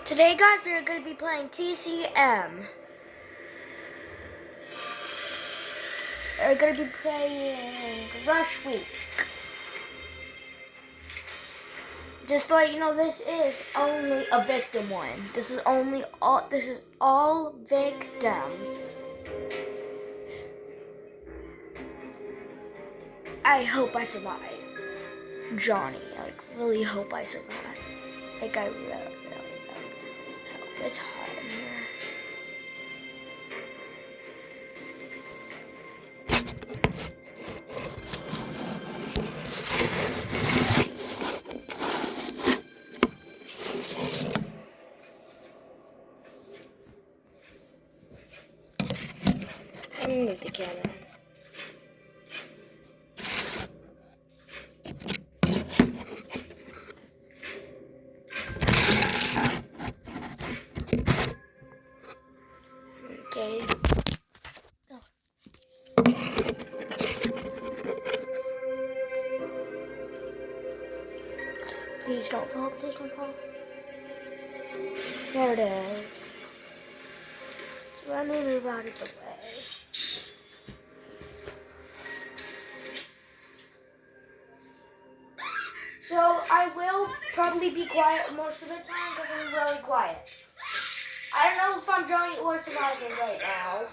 Today, guys, we are going to be playing TCM. We're going to be playing Rush Week. Just to let you know, this is only a victim one. This is all victims. I hope I survive. Johnny, I really hope I survive. I really hope. It's hot in here. Let me move the camera. Okay. Please don't fall. Please don't fall. There it is. So let me move out of the way. So I will probably be quiet most of the time because I'm really quiet. I don't know if I'm Johnny or surviving right now.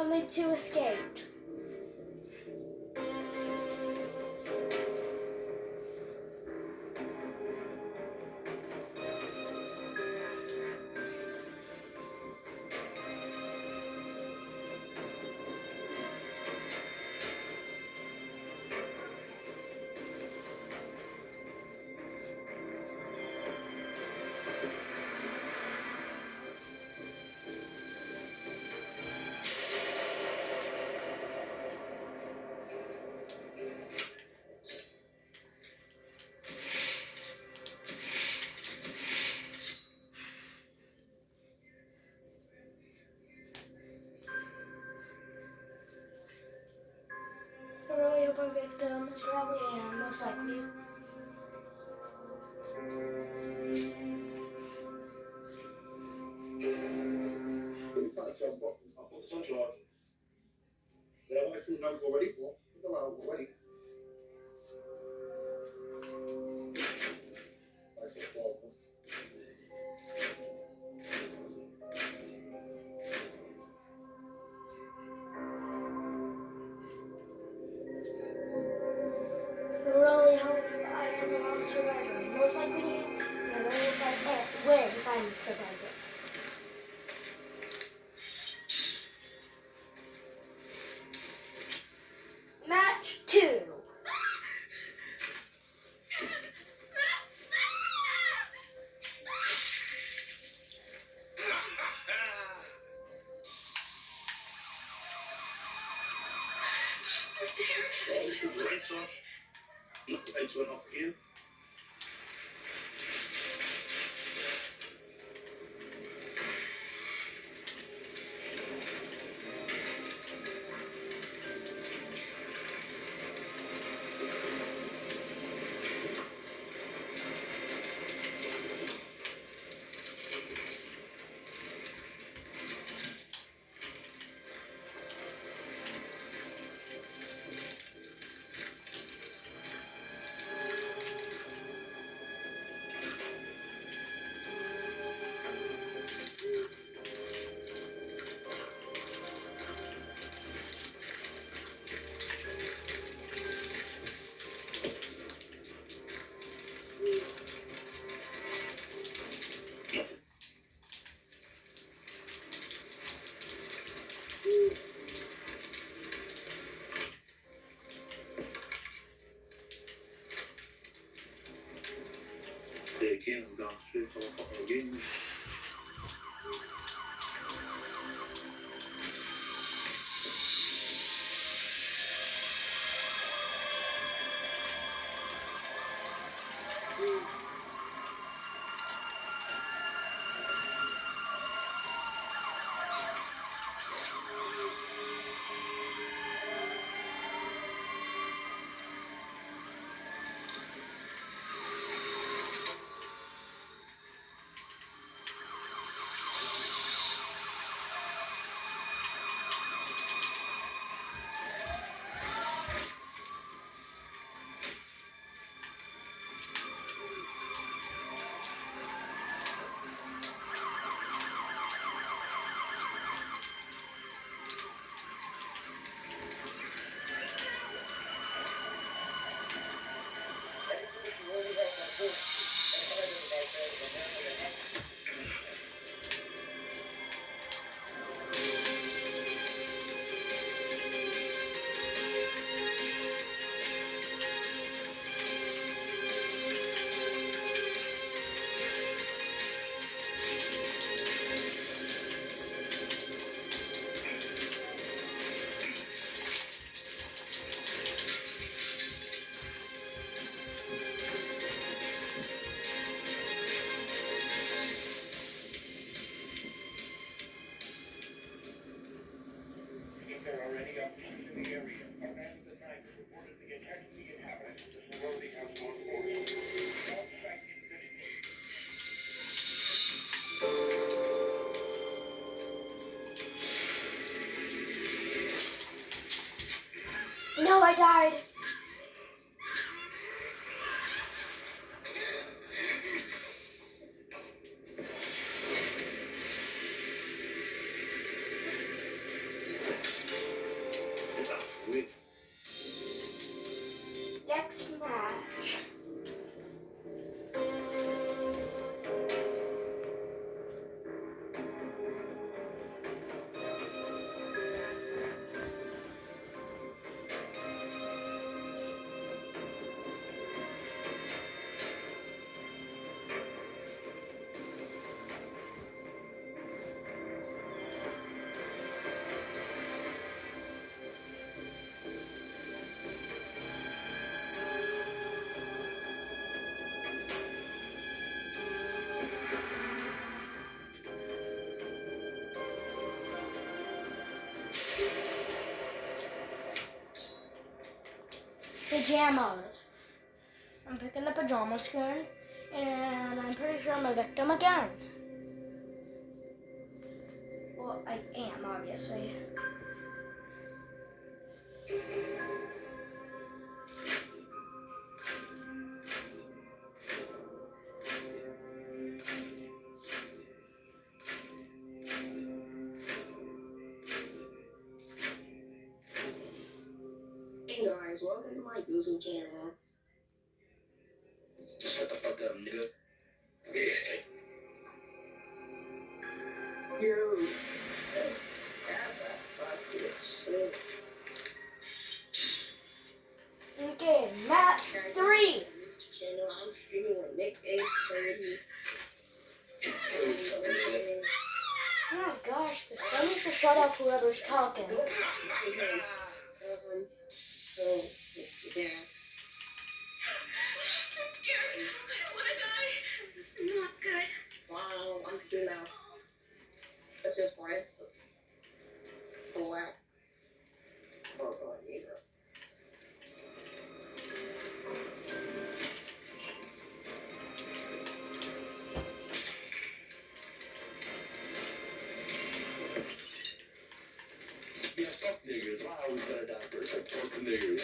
Only 2 escaped. I really hope I'm victim. Probably am, most likely. I really hope I am the survivor. Most likely, I really hope I win if I'm the survivor. Match 2. Lights went off again. Again, I'm going straight for the fucking game. No, I died. quick. Next match. Pajamas. I'm picking the pajama skin, and I'm pretty sure I'm a victim again. Well, I am, obviously. Hey guys, welcome to my YouTube channel. Shut the fuck up, nigga. Yo, that's a fucking shit. Okay, match 3. Channel, I'm streaming with Nick 830. Oh gosh, this guy needs to shut up whoever's talking. So, yeah. I'm scared. I don't want to die. This is not good. Wow, I'm good now. That's just for instance. Oh, wow. Oh, God, yeah. Yeah, fuck niggas. I always got a doctor. So fuck the niggas.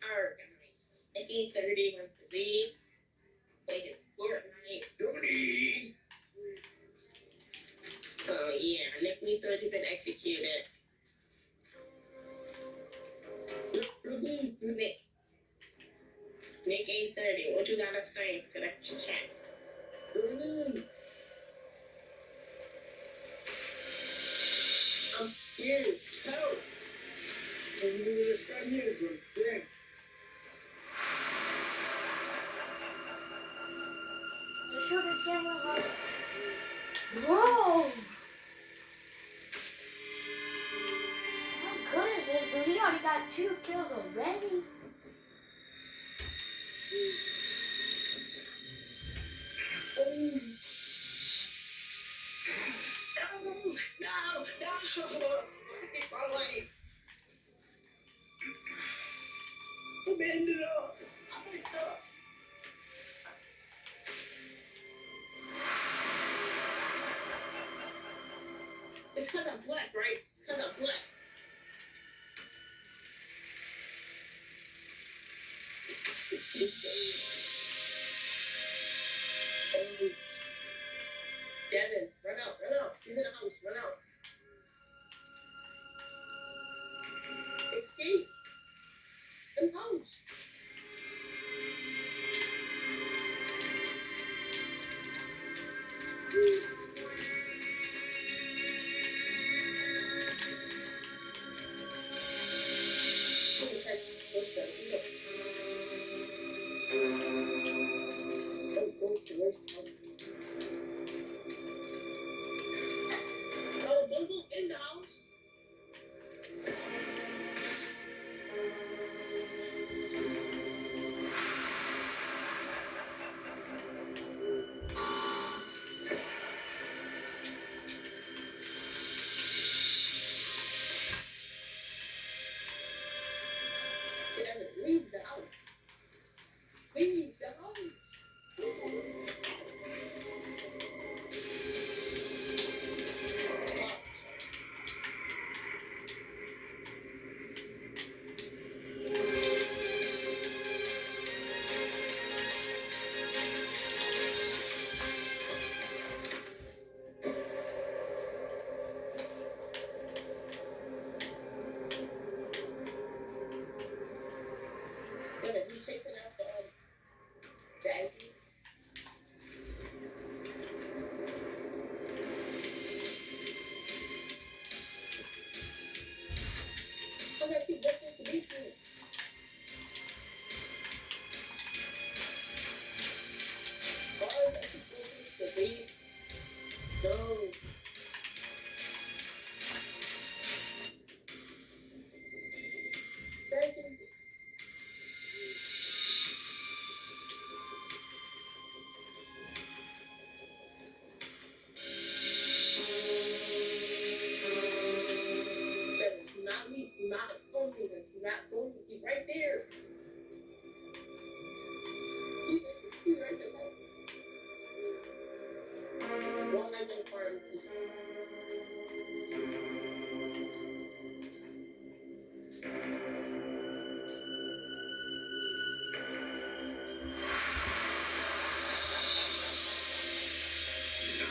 Alright, guys. 8:30 went to leave. Like it's Fortnite. Johnny! So yeah, Nick Me 30 been executed. Nick. Nick 830, what you gotta say to the chat? I'm scared. Help! Just shoot his camera hard. Whoa! How good is this, dude? He already got 2 kills already. No! My life! Abandon it up! Oh my God! It's kind of black, right? It's kind of black. Devin, run out, run out. He's in the house, run out. Escape. In the house.